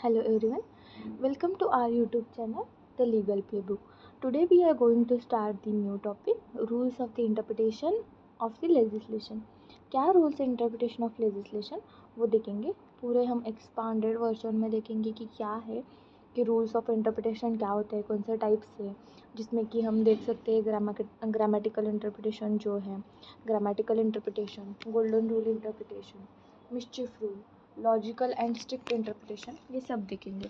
Hello everyone, welcome to our YouTube channel, The Legal Playbook. Today we are going to start the new topic, rules of the interpretation of the legislation. क्या rules है interpretation of legislation वो देखेंगे. पूरे हम expanded version में देखेंगे कि क्या है, कि रूल्स ऑफ इंटरप्रिटेशन क्या होते हैं, कौन से टाइप्स है, जिसमें कि हम देख सकते हैं ग्रामेटिकल इंटरप्रिटेशन जो है, grammatical interpretation, golden rule interpretation, mischief rule, logical and strict interpretation, ये सब देखेंगे.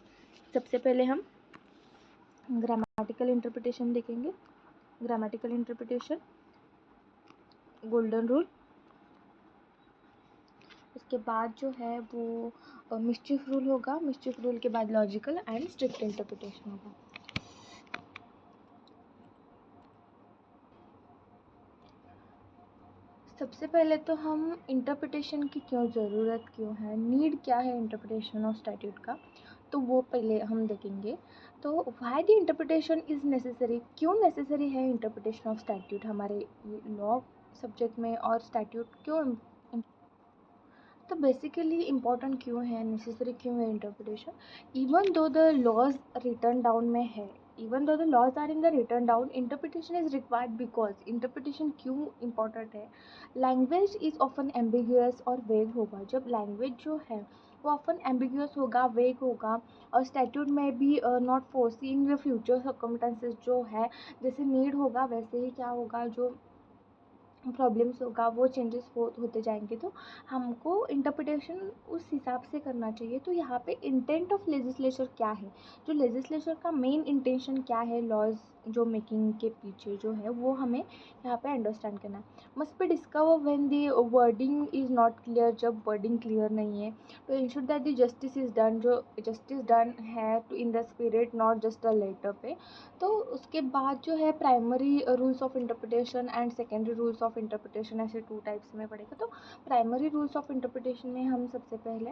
सबसे पहले हम ग्रामेटिकल इंटरप्रिटेशन देखेंगे. ग्रामेटिकल इंटरप्रिटेशन, गोल्डन रूल, उसके बाद जो है वो मिस्चिफ रूल होगा. मिस्चिफ रूल के बाद लॉजिकल एंड स्ट्रिक्ट इंटरप्रिटेशन होगा. सबसे पहले तो हम इंटरप्रिटेशन की ज़रूरत क्यों है, नीड क्या है इंटरप्रिटेशन ऑफ स्टैट्यूट का, तो वो पहले हम देखेंगे. तो why the interpretation is necessary, क्यों नेसेसरी है इंटरप्रिटेशन ऑफ स्टैट्यूट हमारे लॉ सब्जेक्ट में, और स्टैट्यूट क्यों, तो बेसिकली इम्पॉर्टेंट क्यों है, नेसेसरी क्यों है interpretation. Even though the laws written down में है, even though the laws are in the written down, interpretation is required. Because interpretation क्यों इम्पॉर्टेंट है, लैंग्वेज इज ऑफन एम्बिगुअस और वेग होगा. जब लैंग्वेज जो है वो ऑफन एम्बिगुअस होगा, वेग होगा, और स्टैट्यूट में भी not forcing the future circumstances जो है, जैसे नीड होगा वैसे ही क्या होगा, जो प्रॉब्लम्स होगा वो चेंजेस होते जाएंगे. तो हमको इंटरप्रिटेशन उस हिसाब से करना चाहिए. तो यहाँ पे इंटेंट ऑफ लेजिस्लेचर क्या है, जो लेजिस्लेचर का मेन इंटेंशन क्या है, लॉज जो मेकिंग के पीछे जो है वो हमें यहाँ पे अंडरस्टैंड करना है. Must be discover when the wording is not clear, जब वर्डिंग क्लियर नहीं है. तो ensure that the justice is done, जो जस्टिस डन है to in the spirit, not just a letter पे. तो उसके बाद जो है primary rules of interpretation and secondary rules of interpretation, ऐसे टू टाइप्स में पड़ेगा. तो प्राइमरी रूल्स ऑफ इंटरप्रिटेशन में हम सबसे पहले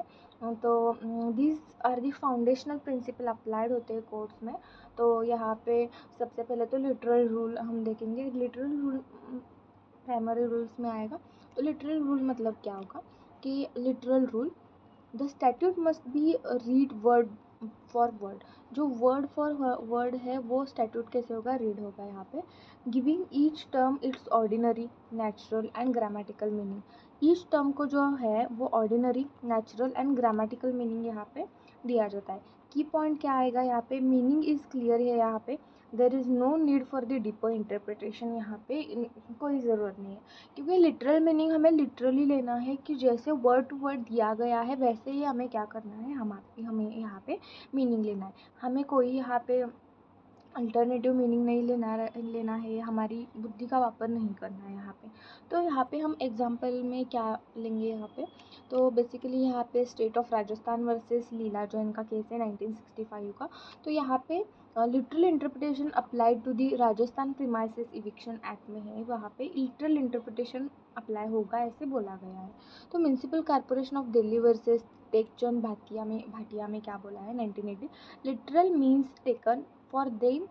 तो these are the foundational principle applied होते हैं कोर्ट्स में. तो यहाँ पे सबसे पहले तो लिटरल रूल हम देखेंगे. लिटरल रूल प्राइमरी रूल्स में आएगा. तो लिटरल रूल मतलब क्या होगा, कि literal rule, the statute must be read word for word. जो वर्ड फॉर वर्ड है वो स्टैट्यूट कैसे होगा, रीड होगा यहाँ पे. Giving each term it's ordinary, natural and grammatical meaning. Each term को जो है वो ordinary, natural and grammatical meaning यहाँ पे दिया जाता है. की पॉइंट क्या आएगा यहाँ पे, मीनिंग इज़ क्लियर है यहाँ पे. There is no need for the deeper interpretation, यहाँ पे कोई ज़रूरत नहीं है, क्योंकि लिटरल मीनिंग हमें लिटरली लेना है, कि जैसे वर्ड टू वर्ड दिया गया है वैसे ही हमें क्या करना है, हमें यहाँ पे मीनिंग लेना है. हमें कोई यहाँ पे अल्टरनेटिव मीनिंग नहीं लेना है, हमारी बुद्धि का वापर नहीं करना है यहाँ पे. तो यहाँ पे हम एग्जांपल में क्या लेंगे यहाँ पे, तो बेसिकली यहाँ पे state of Rajasthan versus Leela, जो इनका केस है 1965 का. तो यहाँ पे literal interpretation applied to the Rajasthan premises eviction act में है, वहाँ पे लिटरल इंटरप्रिटेशन अप्लाई होगा ऐसे बोला गया है. तो municipal corporation of Delhi versus Tekchand Bhatia में क्या बोला है 1980, literal means taken for them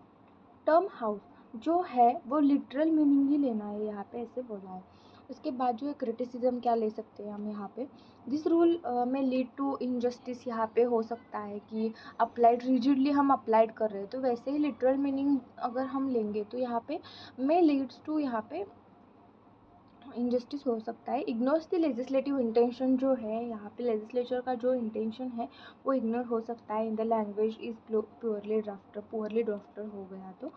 term house, जो है वो लिटरल मीनिंग ही लेना है यहाँ पे, ऐसे बोला है. उसके बाद जो है क्रिटिसिज्म क्या ले सकते हैं हम यहाँ पे, दिस रूल में लीड टू इनजस्टिस, यहाँ पे हो सकता है कि अप्लाइड रिजिडली हम अप्लाइड कर रहे हैं. तो वैसे ही लिटरल मीनिंग अगर हम लेंगे तो यहाँ पे में लीड्स टू यहाँ पे इनजस्टिस हो सकता है. इग्नोर्स द लेजिस्लेटिव इंटेंशन, जो है यहाँ पे लेजिस्लेचर का जो इंटेंशन है वो इग्नोर हो सकता है. In the language is poorly drafter हो गया. तो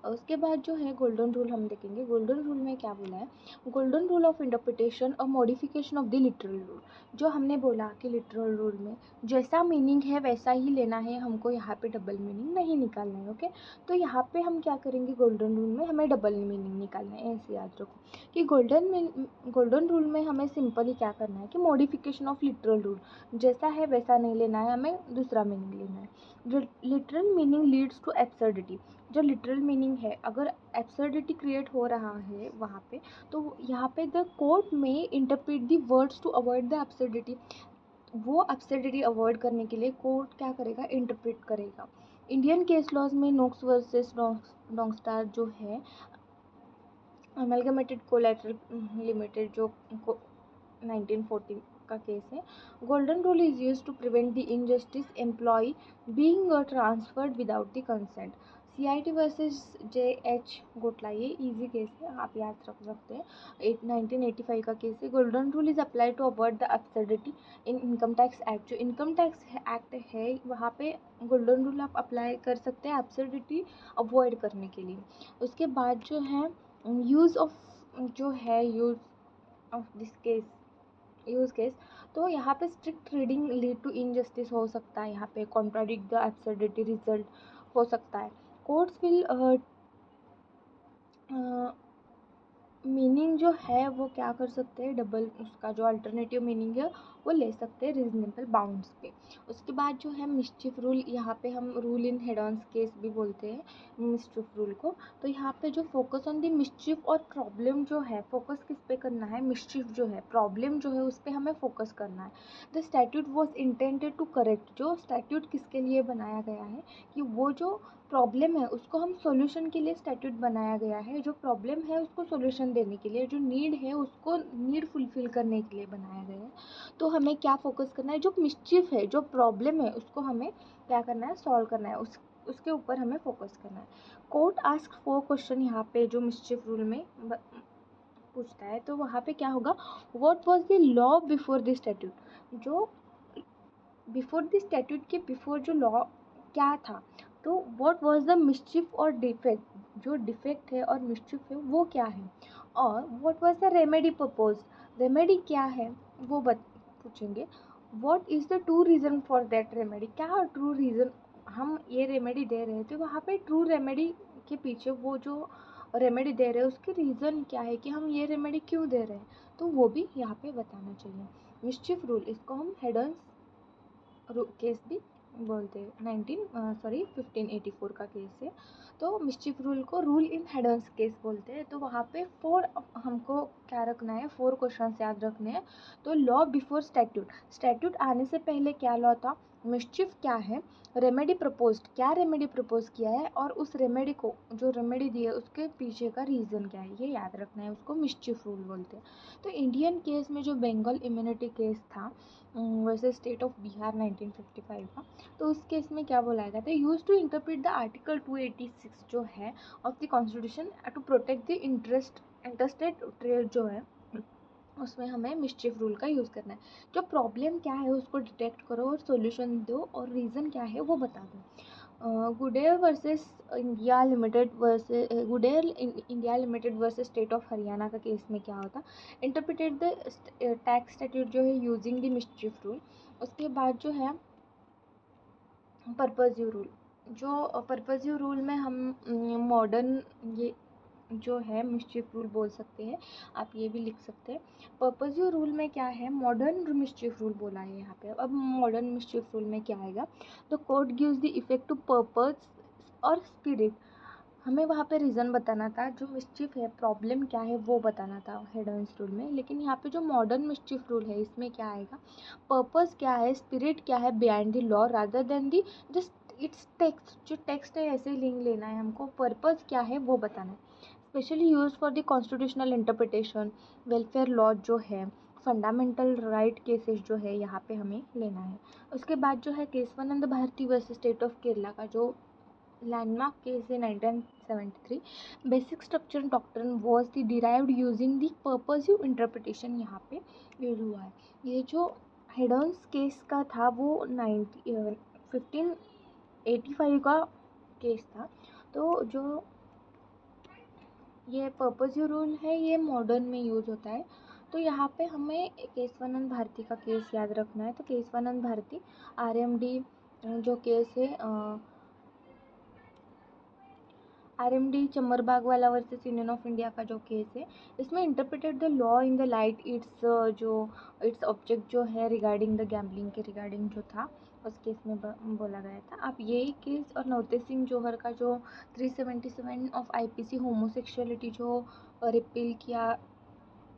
उसके बाद जो है गोल्डन रूल हम देखेंगे. गोल्डन रूल में क्या बोला है, गोल्डन रूल ऑफ इंटरप्रिटेशन और modification of the literal rule. जो हमने बोला कि लिटरल रूल में जैसा मीनिंग है वैसा ही लेना है, हमको यहाँ पे डबल मीनिंग नहीं निकालना है. ओके, तो यहाँ पे हम क्या करेंगे, गोल्डन रूल में हमें डबल मीनिंग निकालना है. ऐसे याद रखो कि गोल्डन रूल में हमें सिंपली क्या करना है, कि मॉडिफिकेशन ऑफ लिटरल रूल, जैसा है वैसा नहीं लेना है, हमें दूसरा मीनिंग लेना है. जो literal meaning leads to absurdity, जो लिटरल मीनिंग है अगर एब्सर्डिटी क्रिएट हो रहा है वहाँ पे, तो यहाँ पे द कोर्ट में interpret the words to avoid the absurdity. वो एब्सर्डिटी अवॉइड करने के लिए कोर्ट क्या करेगा, इंटरप्रेट करेगा. इंडियन केस लॉज में नोक्स वर्सेस डोंगस्टार जो है, अमेलगमेटेड कोलैटरल लिमिटेड जो 1940 का केस है। Golden rule is use to prevent the injustice employ being transferred without the consent. CIT versus JH Gotla, ये इजी केस है, आप याद रख सकते हैं। 1985 का केस है। Golden rule is apply to avoid the absurdity in income tax act. जो इनकम टैक्स एक्ट है वहाँ पे गोल्डन रूल आप अप्लाई कर सकते हैं एब्सर्डिटी अवॉइड करने के लिए। उसके बाद जो है यूज़ ऑफ जो है use of this case use case, तो यहाँ पे strict reading lead to injustice हो सकता है, यहाँ पे कॉन्ट्राडिक्ट द एब्सर्डिटी रिजल्ट हो सकता है। कोर्ट्स विल मीनिंग जो है वो क्या कर सकते हैं, डबल उसका जो अल्टरनेटिव मीनिंग है वो ले सकते हैं रीजनेबल बाउंड्स पे। उसके बाद जो है मिस्चिफ रूल, यहाँ पे हम rule in head on case भी बोलते हैं मिस्चिफ रूल को। तो यहाँ पे जो फोकस ऑन द मिस्चिफ और प्रॉब्लम जो है, फोकस किस पे करना है, मिस्चिफ जो है, प्रॉब्लम जो है उस पर हमें फोकस करना है। The statute was intended to correct, जो स्टैट्यूट किसके लिए बनाया गया है कि वो जो प्रॉब्लम है उसको हम सॉल्यूशन के लिए स्टैट्यूट बनाया गया है, जो प्रॉब्लम है उसको सॉल्यूशन देने के लिए, जो नीड है उसको नीड फुलफिल करने के लिए बनाया गया है। तो हमें क्या फोकस करना है, जो मिस्चिफ है, जो प्रॉब्लम है उसको हमें क्या करना है, सॉल्व करना है, उसके ऊपर हमें फोकस करना है। कोर्ट आस्क 4 क्वेश्चन यहाँ पे जो मिस्चिफ रूल में पूछता है, तो वहाँ पे क्या होगा, what was the law before the statute, जो बिफोर द स्टैट्यूट के बिफोर जो लॉ क्या था, तो व्हाट वाज द मिस्चिफ और डिफेक्ट, जो डिफेक्ट है और मिस्चिफ है वो क्या है, और what was the remedy propose, remedy क्या है वो पूछेंगे। What is the true reason for that remedy, क्या ट्रू रीज़न हम ये रेमेडी दे रहे थे, वहाँ पे ट्रू रेमेडी के पीछे वो जो रेमेडी दे रहे हैं उसके रीज़न क्या है कि हम ये रेमेडी क्यों दे रहे हैं, तो वो भी यहाँ पे बताना चाहिए। मिस्चिफ रूल, इसको हम हेड केस भी बोलते हैं, 1584 का केस है। तो मिस्चिफ रूल को रूल इन हेडर्स केस बोलते हैं। तो वहाँ पे 4 हमको क्या रखना है, 4 क्वेश्चन याद रखने हैं। तो लॉ बिफोर स्टैट्यूट, स्टैट्यूट आने से पहले क्या लॉ था, मिस्चिफ क्या है, रेमेडी प्रपोज्ड, क्या रेमेडी प्रपोज किया है, और उस रेमेडी को जो रेमेडी दी है उसके पीछे का रीज़न क्या है, ये याद रखना है, उसको मिस्चिफ रूल बोलते हैं। तो इंडियन केस में जो बंगाल इम्यूनिटी केस था वैसे स्टेट ऑफ बिहार 1955 का, तो उस केस में क्या बोला गया था, use to interpret the article 286 जो है of the constitution to protect the interstate trade जो है, उसमें हमें मिस्चिफ रूल का यूज़ करना है। जो प्रॉब्लम क्या है उसको डिटेक्ट करो और सॉल्यूशन दो, और रीज़न क्या है वो बता दो। Goodyear versus India limited versus state of Haryana का केस में क्या होता, इंटरप्रेटेड द टैक्स स्टैट्यूट जो है यूजिंग द मिस्चिफ रूल। उसके बाद जो है पर्पज़िव रूल, जो पर्पज़िव रूल में हम मॉडर्न ये जो है मिस्चिफ रूल बोल सकते हैं, आप ये भी लिख सकते हैं। पर्पज़िव रूल में क्या है, मॉडर्न मिस्चिफ रूल बोला है यहाँ पे। अब मॉडर्न मिस्चिफ रूल में क्या आएगा, तो court gives the effect to purpose और स्पिरिट, हमें वहाँ पे रीज़न बताना था, जो मिस्चिफ है प्रॉब्लम क्या है वो बताना था हेड ऑन रूल में। लेकिन यहाँ पे जो मॉडर्न मिस्चिफ रूल है इसमें क्या आएगा, पर्पस क्या है, स्पिरिट क्या है behind the law rather than the just it's text, जो टेक्स्ट है ऐसे ही लिंक लेना है हमको, पर्पस क्या है वो बताना है। Specially use for the constitutional interpretation, welfare law जो है, फंडामेंटल राइट केसेस जो है यहाँ पे हमें लेना है। उसके बाद जो है Kesavananda Bharati versus state of Kerala का जो लैंडमार्क केस है 1973, basic structure doctrine was the derived using the purposive interpretation यहाँ पे यूज हुआ है। ये जो हेडॉन्स केस का था वो 1585 का केस था। तो जो ये पर्पसिव रूल है ये मॉडर्न में यूज होता है। तो यहाँ पे हमें केशवानंद भारती का केस याद रखना है। तो केशवानंद भारती RMD जो केस है RMD चमरबाग वाला वर्सेस यूनियन ऑफ इंडिया का जो केस है, इसमें interpreted the law in the light its object जो है रिगार्डिंग द गैम्बलिंग के रिगार्डिंग जो था उस केस में बोला गया था। अब यही केस और नवतेज सिंह जौहर का जो 377 ऑफ IPC होमोसेक्सुअलिटी जो रिपील किया,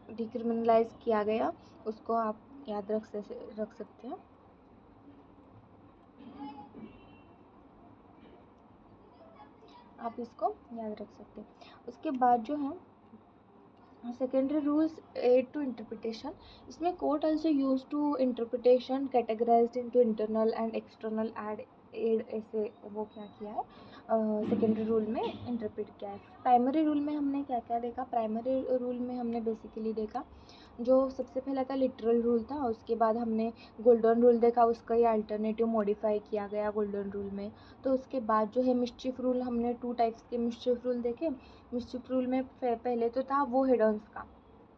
डिक्रिमिनलाइज किया गया, उसको आप याद रख सकते हैं। आप इसको याद रख सकते हैं। उसके बाद जो है secondary rules aid to interpretation. इसमें court also used to interpretation categorized into internal and external aid ऐसे वो क्या किया है सेकेंडरी रूल में इंटरप्रेट किया है. प्राइमरी रूल में हमने क्या क्या देखा. प्राइमरी रूल में हमने बेसिकली देखा जो सबसे पहला था लिटरल रूल था. उसके बाद हमने गोल्डन रूल देखा, उसका ही अल्टरनेटिव मॉडिफाई किया गया गोल्डन रूल में. तो उसके बाद जो है मिस्चिफ रूल, हमने 2 टाइप्स के मिस्चिफ रूल देखे. मिस्चिफ रूल में पहले तो था वो हेडन्स का,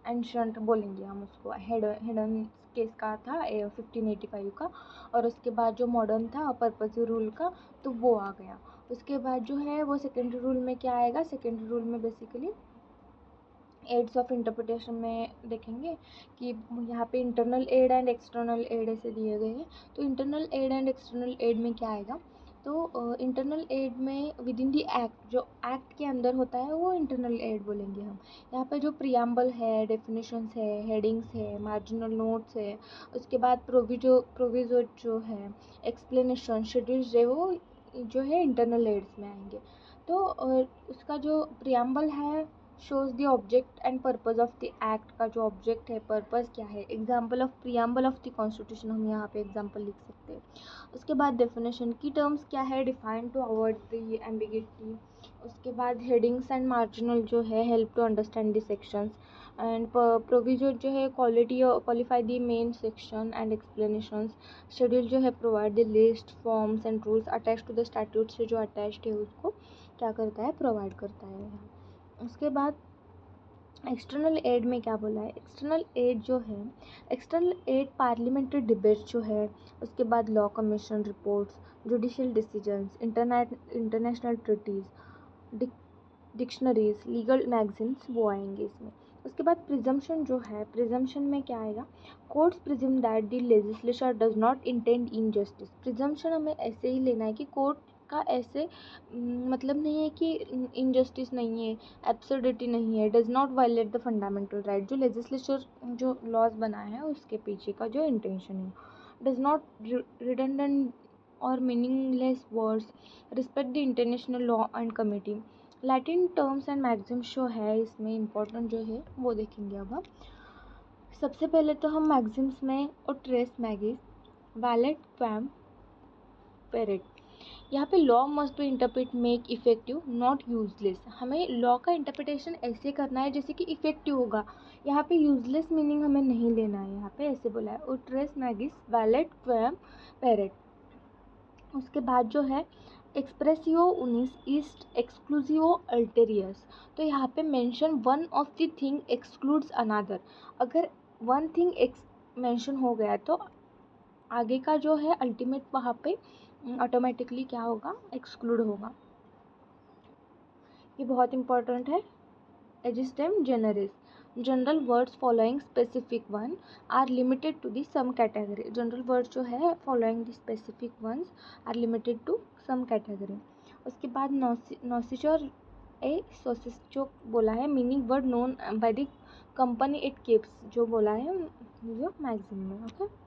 एंशंट बोलेंगे हम उसको, हेडन केस का था 1585 का. और उसके बाद जो मॉडर्न था पर्पस रूल का, तो वो आ गया. उसके बाद जो है वो सेकेंडरी रूल में क्या आएगा. सेकेंडरी रूल में बेसिकली एड्स ऑफ इंटरप्रिटेशन में देखेंगे कि यहाँ पे internal aid and external aid ऐसे दिए गए हैं. तो internal aid and external aid में क्या आएगा. तो इंटरनल एड में विद इन दी एक्ट, जो एक्ट के अंदर होता है वो इंटरनल एड बोलेंगे हम. यहाँ पे जो प्रियम्बल है, डेफिनेशंस है, हेडिंग्स है, मार्जिनल नोट्स है, उसके बाद प्रोविजो जो है, एक्सप्लेनेशन, शेड्यूल्स है, वो जो है इंटरनल एड्स में आएंगे. तो उसका जो प्रियम्बल है shows the object and purpose of the act. का जो object है, purpose क्या है. example of preamble of the constitution हम यहाँ पे example लिख सकते हैं. उसके बाद definition की terms क्या है, defined to avoid the ambiguity. उसके बाद headings and marginal जो है help to understand the sections. and proviso जो है qualify the main section and explanations. schedule जो है provide the list, forms and rules attached to the statute से जो attached है उसको क्या करता है, provide करता है. उसके बाद एक्सटर्नल एड में क्या बोला है. एक्सटर्नल एड जो है, एक्सटर्नल एड पार्लियामेंट्री डिबेट जो है, उसके बाद law commission reports, judicial decisions, international treaties, dictionaries, legal magazines वो आएंगे इसमें. उसके बाद प्रिजम्पशन जो है, प्रिजम्पशन में क्या आएगा. Courts presume that the legislature does not intend injustice. Presumption हमें ऐसे ही लेना है कि कोर्ट का ऐसे मतलब नहीं है कि इनजस्टिस नहीं है, एब्सर्डिटी नहीं है, does not violate the fundamental right. जो लेजिस्लेचर जो लॉज बनाए हैं उसके पीछे का जो इंटेंशन है. डज नॉट रिडंडेंट और meaningless words, respect the international law and comity. Latin terms and maxims जो है इसमें इम्पोर्टेंट जो है वो देखेंगे अब हम. सबसे पहले तो हम मैगजीम्स में और ट्रेस मैगिस, वैलेट क्वैम पेरेट. यहाँ पे law must be interpret make effective not useless. हमें लॉ का इंटरप्रिटेशन ऐसे करना है जैसे कि इफेक्टिव होगा. यहाँ पे यूजलेस मीनिंग हमें नहीं लेना है. यहाँ पे ऐसे बोला है उट्रेस मैगिस वैलेट क्वैम पेरेट. उसके बाद जो है एक्सप्रेसियो उनिस ईस्ट एक्सक्लूसिवो अल्टेरियस. तो यहाँ पे mention one of the thing excludes another. अगर वन थिंग मेंशन हो गया तो आगे का जो है अल्टीमेट वहाँ पे ऑटोमेटिकली क्या होगा, एक्सक्लूड होगा. ये बहुत इंपॉर्टेंट है. Ejusdem generis, general words following specific one are limited to the some category. General words जो है following the specific ones are limited to some category. उसके बाद नॉसिचर ए सोसिस जो बोला है, meaning word known by the company it keeps जो बोला है जो मैगजीन में. ओके.